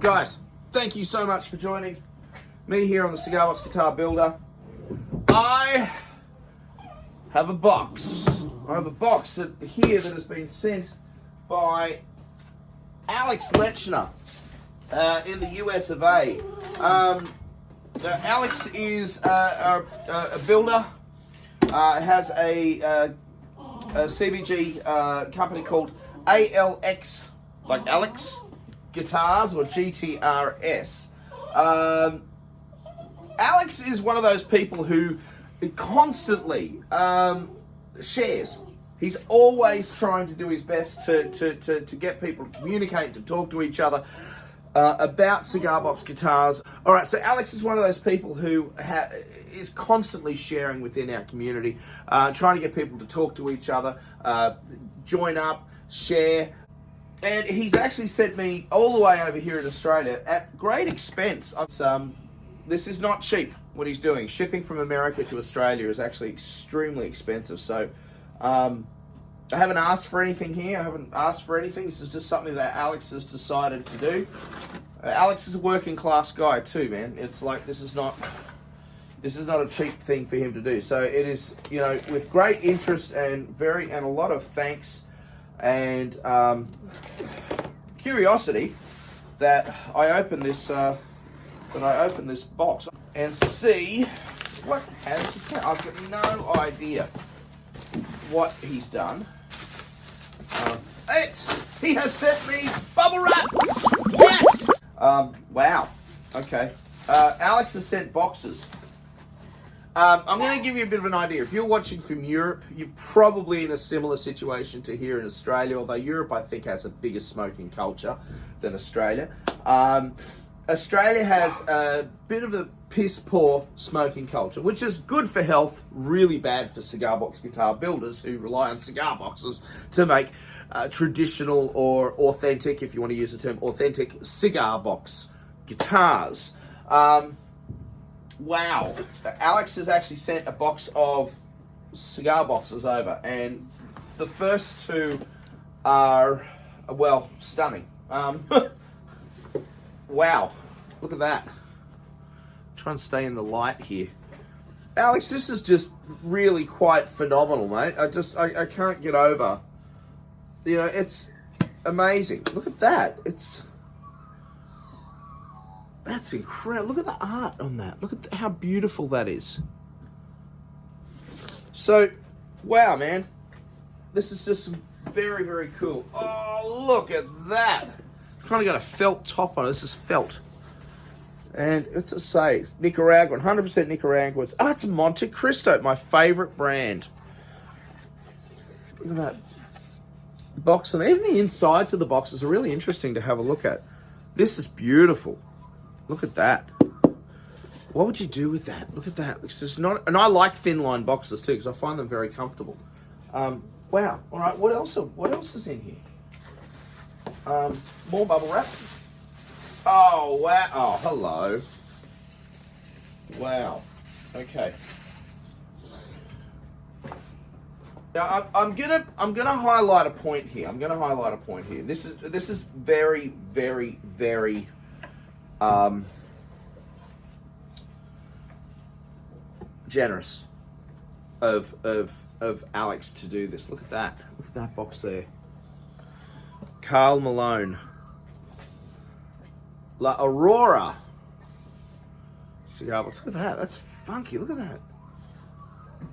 Guys, thank you so much for joining me here on the Skybox Guitar Builder. I have a box. I have a box here that has been sent by ALX Lechner in the US of A. ALX is a builder, has a CBG company called ALX, like Alex Guitars, or GTRS. Alex is one of those people who constantly shares. He's always trying to do his best to get people to communicate, to talk to each other about cigar box guitars. All right, so Alex is one of those people who is constantly sharing within our community, trying to get people to talk to each other, join up, share. And he's actually sent me all the way over here in Australia at great expense. This is not cheap, what he's doing. Shipping from America to Australia is actually extremely expensive. So I haven't asked for anything here. I haven't asked for anything. This is just something that Alex has decided to do. Alex is a working class guy too, man. It's like this is not a cheap thing for him to do. So it is, you know, with great interest and a lot of thanks and curiosity that I open this box and see what has he sent. I've got no idea what he's done. He has sent me bubble wrap. Yes. Wow. Okay. Alex has sent boxes. I'm going to give you a bit of an idea. If you're watching from Europe, you're probably in a similar situation to here in Australia, although Europe, I think, has a bigger smoking culture than Australia. Australia has a bit of a piss-poor smoking culture, which is good for health, really bad for cigar box guitar builders who rely on cigar boxes to make traditional or authentic, if you want to use the term, authentic cigar box guitars. Wow. Alex has actually sent a box of cigar boxes over, and the first two are, well, stunning. Wow. Look at that. Try and stay in the light here. Alex, this is just really quite phenomenal, mate. I can't get over. You know, it's amazing. Look at that. That's incredible. Look at the art on that. Look at how beautiful that is. So, wow, man. This is just very, very cool. Oh, look at that. It's kind of got a felt top on it. This is felt. And it's a say, it's Nicaraguan, 100% Nicaraguan. Oh, it's Monte Cristo, my favorite brand. Look at that box. And even the insides of the boxes are really interesting to have a look at. This is beautiful. Look at that. What would you do with that? Look at that. This is not, and I like thin line boxes too because I find them very comfortable. Wow. All right. What else is in here? More bubble wrap. Oh wow. Oh, hello. Wow. Okay. Now I'm gonna highlight a point here. This is very, very, very generous of Alex to do this. Look at that. Look at that box there. Carl Malone. La Aurora. Cigar box. Look at that. That's funky. Look at that.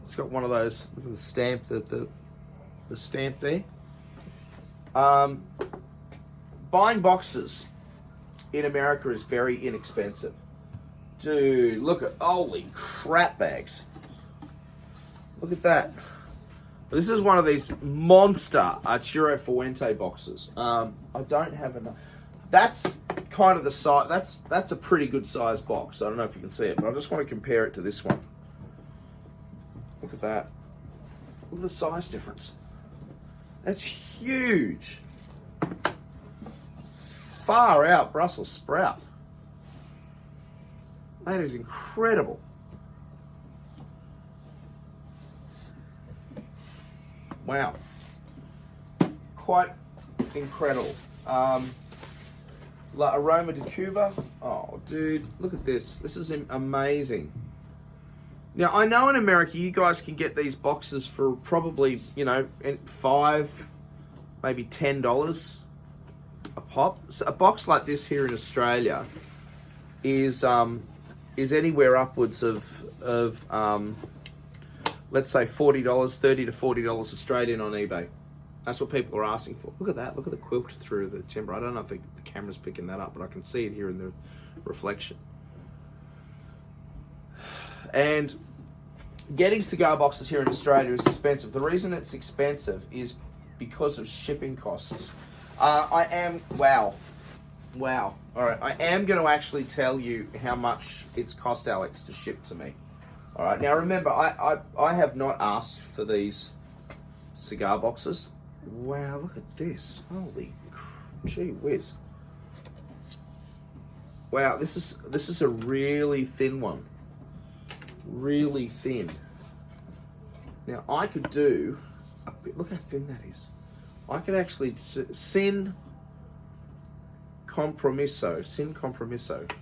It's got one of those. Look at the stamp. The stamp there. Buying boxes in America is very inexpensive. Dude, look at, holy crap bags. Look at that. This is one of these monster Arturo Fuente boxes. I don't have enough. That's kind of the size, that's a pretty good size box. I don't know if you can see it, but I just want to compare it to this one. Look at that. Look at the size difference. That's huge. Far out Brussels sprout. That is incredible. Wow. Quite incredible. La Aroma de Cuba. Oh, dude, look at this. This is amazing. Now, I know in America you guys can get these boxes for probably, you know, $5, maybe $10 a pop. So a box like this here in Australia is anywhere upwards of let's say $40, $30 to $40 Australian on eBay. That's what people are asking for. Look at that. Look at the quilt through the timber. I don't know if the camera's picking that up, but I can see it here in the reflection. And getting cigar boxes here in Australia is expensive. The reason it's expensive is because of shipping costs. Wow. All right, I am going to actually tell you how much it's cost Alex to ship to me. All right, now remember, I have not asked for these cigar boxes. Wow, look at this. Holy gee whiz. Wow, this is a really thin one. Really thin. Now I could do a bit, look how thin that is. I could actually sin compromiso.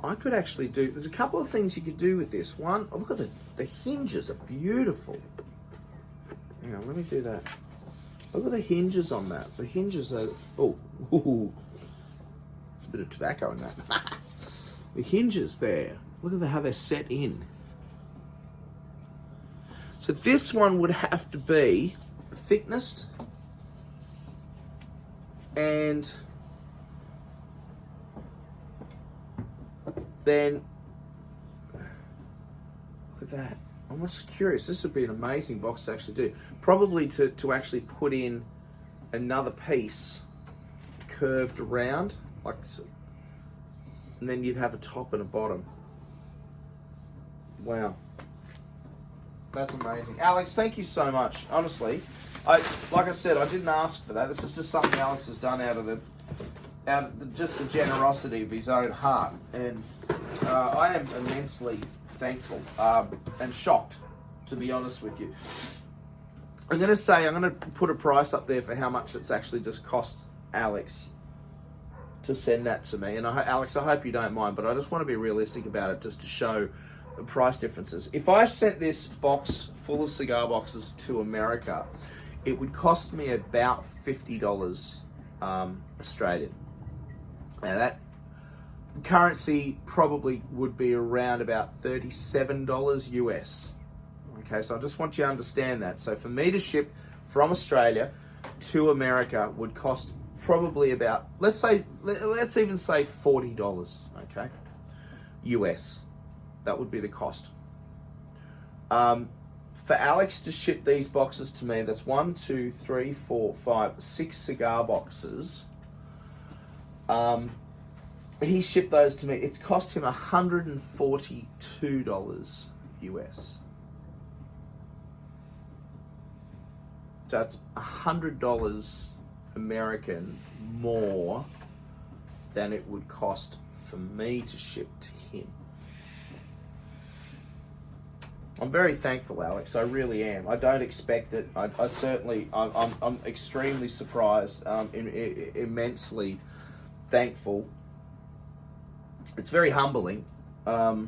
I could actually do, there's a couple of things you could do with this. One, oh, look at the hinges are beautiful. Hang on, let me do that. Look at the hinges on that. The hinges are, oh, ooh, there's a bit of tobacco in that. The hinges there, look at how they're set in. So this one would have to be thickness and then, look at that. I'm just curious. This would be an amazing box to actually do. Probably to actually put in another piece curved around, like so, and then you'd have a top and a bottom. Wow. That's amazing. Alex, thank you so much. Honestly, like I said, I didn't ask for that. This is just something Alex has done out of just the generosity of his own heart. And I am immensely thankful and shocked, to be honest with you. I'm going to put a price up there for how much it's actually just cost Alex to send that to me. And Alex, I hope you don't mind, but I just want to be realistic about it, just to show the price differences. If I sent this box full of cigar boxes to America, it would cost me about $50 Australian. Now that currency probably would be around about $37 US. Okay, so I just want you to understand that. So for me to ship from Australia to America would cost probably about, let's even say $40, okay, US. That would be the cost. For Alex to ship these boxes to me, that's 1, 2, 3, 4, 5, 6 cigar boxes. He shipped those to me. It's cost him $142 US. That's $100 American more than it would cost for me to ship to him. I'm very thankful, Alex. I really am. I don't expect it. I'm extremely surprised. Immensely thankful. It's very humbling to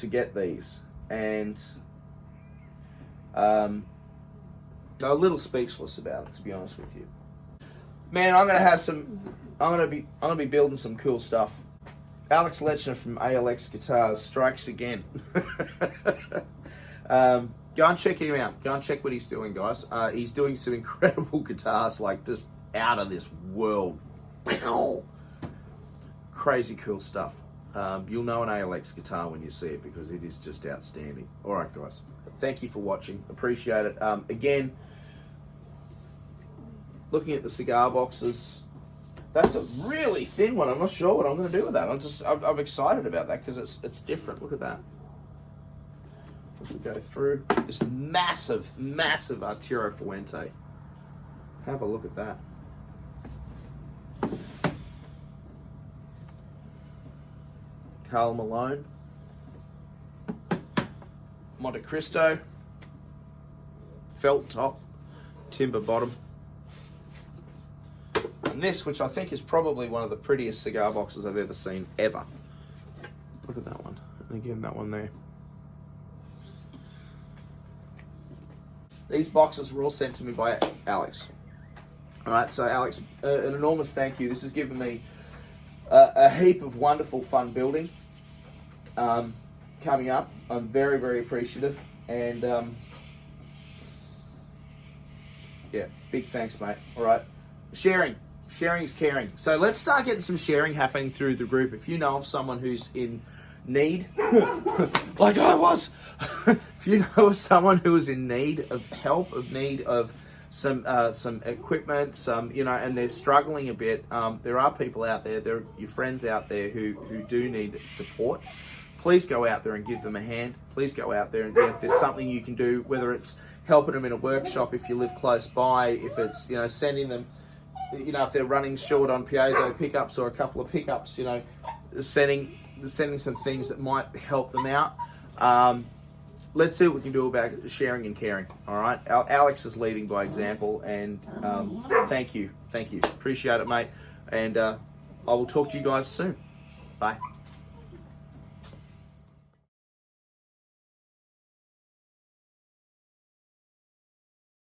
get these, and I'm a little speechless about it, to be honest with you. Man, I'm gonna be building some cool stuff. Alex Lechner from ALX Guitars strikes again. Go and check him out. Go and check what he's doing, guys. He's doing some incredible guitars, like just out of this world. Crazy cool stuff. You'll know an ALX guitar when you see it, because it is just outstanding. All right, guys. Thank you for watching. Appreciate it. Again, looking at the cigar boxes, that's a really thin one. I'm not sure what I'm going to do with that. I'm excited about that because it's different. Look at that. As we go through this massive Arturo Fuente. Have a look at that. Carl Malone. Monte Cristo. Felt top. Timber bottom. And this, which I think is probably one of the prettiest cigar boxes I've ever seen, ever. Look at that one. And again, that one there. These boxes were all sent to me by ALX. All right, so ALX, an enormous thank you. This has given me a heap of wonderful fun building coming up. I'm very, very appreciative. And yeah, big thanks, mate. All right. Sharing is caring. So let's start getting some sharing happening through the group. If you know of someone who's in need, like I was, if you know of someone who is in need of help, of need of some equipment, and they're struggling a bit, there are people out there, there are your friends out there who do need support. Please go out there and give them a hand. Please go out there, and if there's something you can do, whether it's helping them in a workshop if you live close by, if it's sending them, if they're running short on piezo pickups or a couple of pickups, sending some things that might help them out. Let's see what we can do about sharing and caring. All right, ALX is leading by example, and thank you, appreciate it, mate. And I will talk to you guys soon. Bye.